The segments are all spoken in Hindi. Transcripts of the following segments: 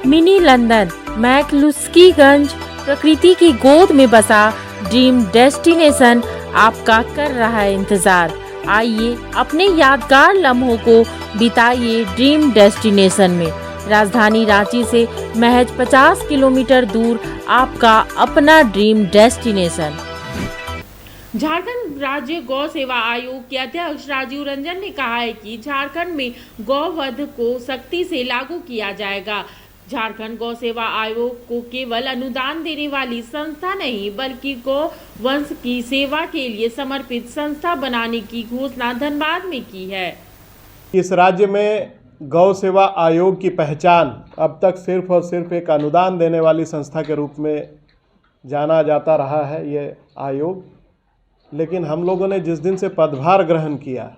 मिनी लंदन मैक्लुस्कीगंज प्रकृति की गोद में बसा ड्रीम डेस्टिनेशन आपका कर रहा है इंतजार। आइए अपने यादगार लम्हों को बिताइए ड्रीम डेस्टिनेशन में। राजधानी रांची से महज 50 किलोमीटर दूर आपका अपना ड्रीम डेस्टिनेशन। झारखंड राज्य गौ सेवा आयोग के अध्यक्ष राजीव रंजन ने कहा है कि झारखंड में गौवध को सख्ती से लागू किया जाएगा। झारखंड गौ सेवा आयोग को केवल अनुदान देने वाली संस्था नहीं बल्कि गौ वंश की सेवा के लिए समर्पित संस्था बनाने की घोषणा धनबाद में की है। इस राज्य में गौ सेवा आयोग की पहचान अब तक सिर्फ और सिर्फ एक अनुदान देने वाली संस्था के रूप में जाना जाता रहा है ये आयोग। लेकिन हम लोगों ने जिस दिन से पदभार ग्रहण किया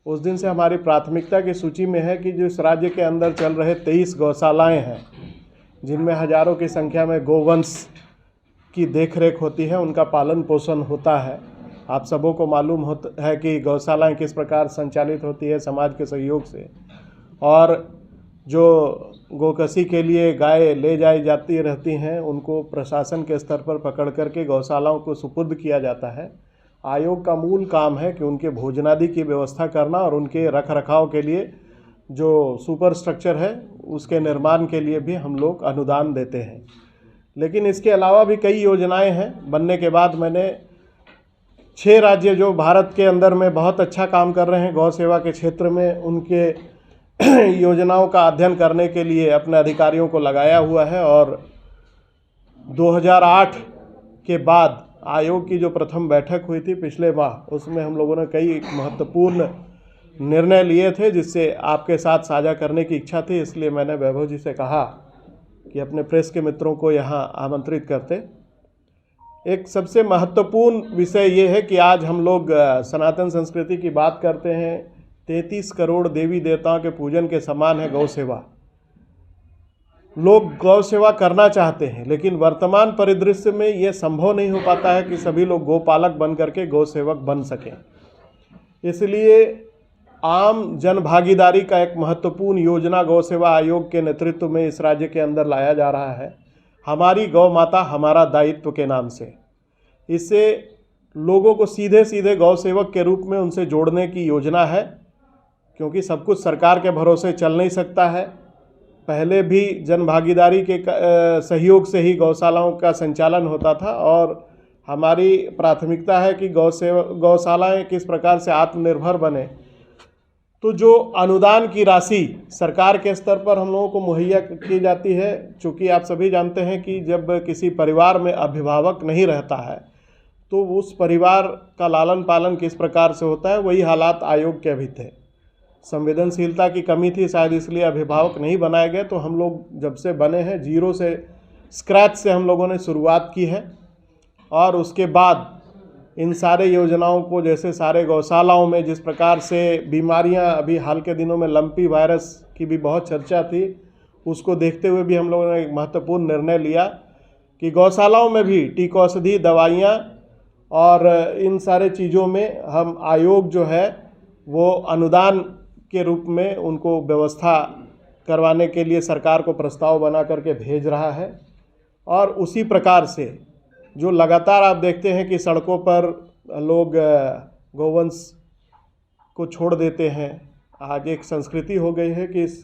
उस दिन से हमारी प्राथमिकता की सूची में है कि जो इस राज्य के अंदर चल रहे 23 गौशालाएं हैं जिनमें हजारों की संख्या में गोवंश की देखरेख होती है, उनका पालन पोषण होता है। आप सबों को मालूम होता है कि गौशालाएं किस प्रकार संचालित होती है समाज के सहयोग से, और जो गोकसी के लिए गाय ले जाई जाती रहती हैं उनको प्रशासन के स्तर पर पकड़ करके गौशालाओं को सुपुर्द किया जाता है। आयोग का मूल काम है कि उनके भोजनादि की व्यवस्था करना और उनके रख रखाव के लिए जो सुपर स्ट्रक्चर है उसके निर्माण के लिए भी हम लोग अनुदान देते हैं। लेकिन इसके अलावा भी कई योजनाएं हैं। बनने के बाद मैंने 6 राज्य जो भारत के अंदर में बहुत अच्छा काम कर रहे हैं गौ सेवा के क्षेत्र में, उनके योजनाओं का अध्ययन करने के लिए अपने अधिकारियों को लगाया हुआ है। और 2008 के बाद आयोग की जो प्रथम बैठक हुई थी पिछले माह, उसमें हम लोगों ने कई महत्वपूर्ण निर्णय लिए थे जिससे आपके साथ साझा करने की इच्छा थी। इसलिए मैंने वैभव जी से कहा कि अपने प्रेस के मित्रों को यहाँ आमंत्रित करते। एक सबसे महत्वपूर्ण विषय ये है कि आज हम लोग सनातन संस्कृति की बात करते हैं। 33 करोड़ देवी देवताओं के पूजन के समान है गौ सेवा। लोग गौ सेवा करना चाहते हैं लेकिन वर्तमान परिदृश्य में ये संभव नहीं हो पाता है कि सभी लोग गोपालक बन करके गौ सेवक बन सकें। इसलिए आम जन भागीदारी का एक महत्वपूर्ण योजना गौ सेवा आयोग के नेतृत्व में इस राज्य के अंदर लाया जा रहा है, हमारी गौ माता हमारा दायित्व के नाम से। इससे लोगों को सीधे सीधे गौ सेवक के रूप में उनसे जोड़ने की योजना है, क्योंकि सब कुछ सरकार के भरोसे चल नहीं सकता है। पहले भी जन भागीदारी के सहयोग से ही गौशालाओं का संचालन होता था और हमारी प्राथमिकता है कि गौशालाएं किस प्रकार से आत्मनिर्भर बने। तो जो अनुदान की राशि सरकार के स्तर पर हम लोगों को मुहैया की जाती है, चूँकि आप सभी जानते हैं कि जब किसी परिवार में अभिभावक नहीं रहता है तो उस परिवार का लालन पालन किस प्रकार से होता है, वही हालात आयोग के भी थे। संवेदनशीलता की कमी थी शायद, इसलिए अभिभावक नहीं बनाए गए। तो हम लोग जब से बने हैं जीरो से स्क्रैच से हम लोगों ने शुरुआत की है और उसके बाद इन सारे योजनाओं को, जैसे सारे गौशालाओं में जिस प्रकार से बीमारियां अभी हाल के दिनों में लंपी वायरस की भी बहुत चर्चा थी, उसको देखते हुए भी हम लोगों ने एक महत्वपूर्ण निर्णय लिया कि गौशालाओं में भी टीकौषधि दवाइयाँ और इन सारे चीज़ों में हम आयोग जो है वो अनुदान के रूप में उनको व्यवस्था करवाने के लिए सरकार को प्रस्ताव बना करके भेज रहा है। और उसी प्रकार से जो लगातार आप देखते हैं कि सड़कों पर लोग गौवंश को छोड़ देते हैं, आज एक संस्कृति हो गई है कि इस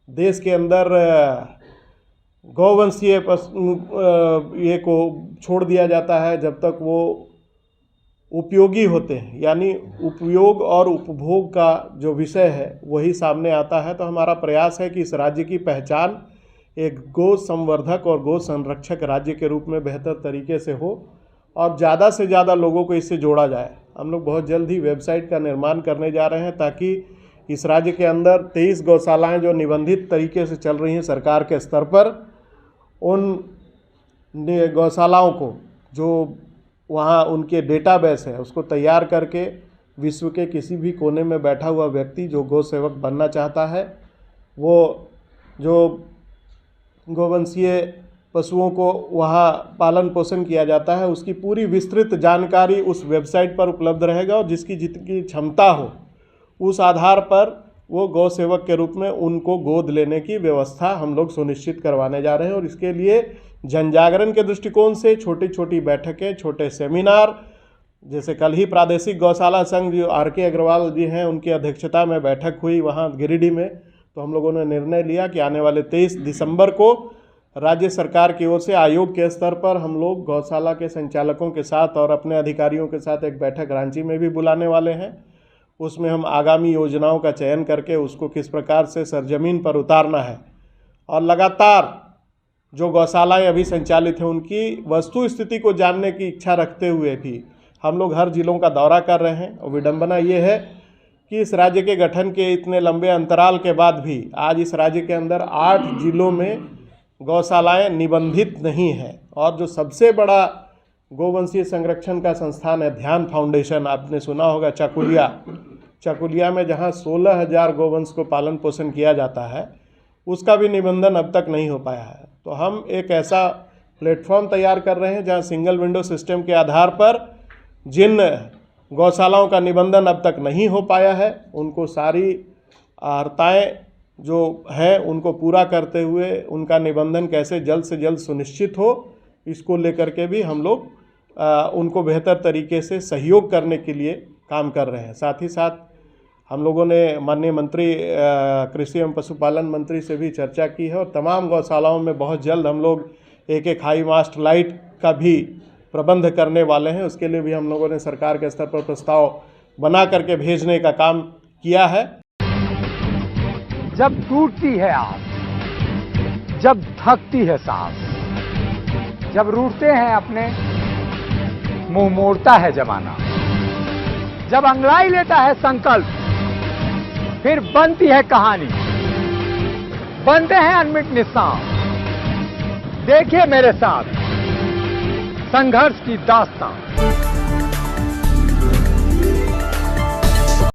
देश के अंदर गौवंशीय ये को छोड़ दिया जाता है जब तक वो उपयोगी होते हैं, यानी उपयोग और उपभोग का जो विषय है वही सामने आता है। तो हमारा प्रयास है कि इस राज्य की पहचान एक गौ संवर्धक और गौ संरक्षक राज्य के रूप में बेहतर तरीके से हो और ज़्यादा से ज़्यादा लोगों को इससे जोड़ा जाए। हम लोग बहुत जल्द ही वेबसाइट का निर्माण करने जा रहे हैं ताकि इस राज्य के अंदर 23 गौशालाएँ जो निबंधित तरीके से चल रही हैं सरकार के स्तर पर, उन गौशालाओं को जो वहाँ उनके डेटाबेस है उसको तैयार करके विश्व के किसी भी कोने में बैठा हुआ व्यक्ति जो गौ सेवक बनना चाहता है, वो जो गोवंशीय पशुओं को वहाँ पालन पोषण किया जाता है उसकी पूरी विस्तृत जानकारी उस वेबसाइट पर उपलब्ध रहेगा और जिसकी जितनी क्षमता हो उस आधार पर वो गौ सेवक के रूप में उनको गोद लेने की व्यवस्था हम लोग सुनिश्चित करवाने जा रहे हैं। और इसके लिए जन जागरण के दृष्टिकोण से छोटी छोटी बैठकें, छोटे सेमिनार, जैसे कल ही प्रादेशिक गौशाला संघ जो RK अग्रवाल जी हैं उनकी अध्यक्षता में बैठक हुई वहाँ गिरिडीह में, तो हम लोगों ने निर्णय लिया कि आने वाले 23 दिसंबर को राज्य सरकार की ओर से आयोग के स्तर पर हम लोग गौशाला के संचालकों के साथ और अपने अधिकारियों के साथ एक बैठक रांची में भी बुलाने वाले हैं। उसमें हम आगामी योजनाओं का चयन करके उसको किस प्रकार से सरजमीन पर उतारना है, और लगातार जो गौशालाएं अभी संचालित हैं उनकी वस्तु स्थिति को जानने की इच्छा रखते हुए भी हम लोग हर जिलों का दौरा कर रहे हैं। और विडंबना ये है कि इस राज्य के गठन के इतने लंबे अंतराल के बाद भी आज इस राज्य के अंदर 8 जिलों में गौशालाएं निबंधित नहीं हैं। और जो सबसे बड़ा गोवंशीय संरक्षण का संस्थान है ध्यान फाउंडेशन, आपने सुना होगा, चकुलिया में जहां 16,000 गोवंश को पालन पोषण किया जाता है, उसका भी निबंधन अब तक नहीं हो पाया है। तो हम एक ऐसा प्लेटफॉर्म तैयार कर रहे हैं जहां सिंगल विंडो सिस्टम के आधार पर जिन गौशालाओं का निबंधन अब तक नहीं हो पाया है उनको सारी अर्हताएँ जो है उनको पूरा करते हुए उनका निबंधन कैसे जल्द से जल्द सुनिश्चित हो, इसको लेकर के भी हम लोग उनको बेहतर तरीके से सहयोग करने के लिए काम कर रहे हैं। साथ ही साथ हम लोगों ने माननीय मंत्री कृषि एवं पशुपालन मंत्री से भी चर्चा की है और तमाम गौशालाओं में बहुत जल्द हम लोग एक हाई मास्ट लाइट का भी प्रबंध करने वाले हैं। उसके लिए भी हम लोगों ने सरकार के स्तर पर प्रस्ताव बना करके भेजने का काम किया है। जब टूटती है आस, जब थकती है सांस, जब रूठते हैं अपने, मुंह मोड़ता है जमाना, जब अंगड़ाई लेता है संकल्प, फिर बनती है कहानी, बनते हैं अनमिट निशान। देखिए मेरे साथ संघर्ष की दास्तां।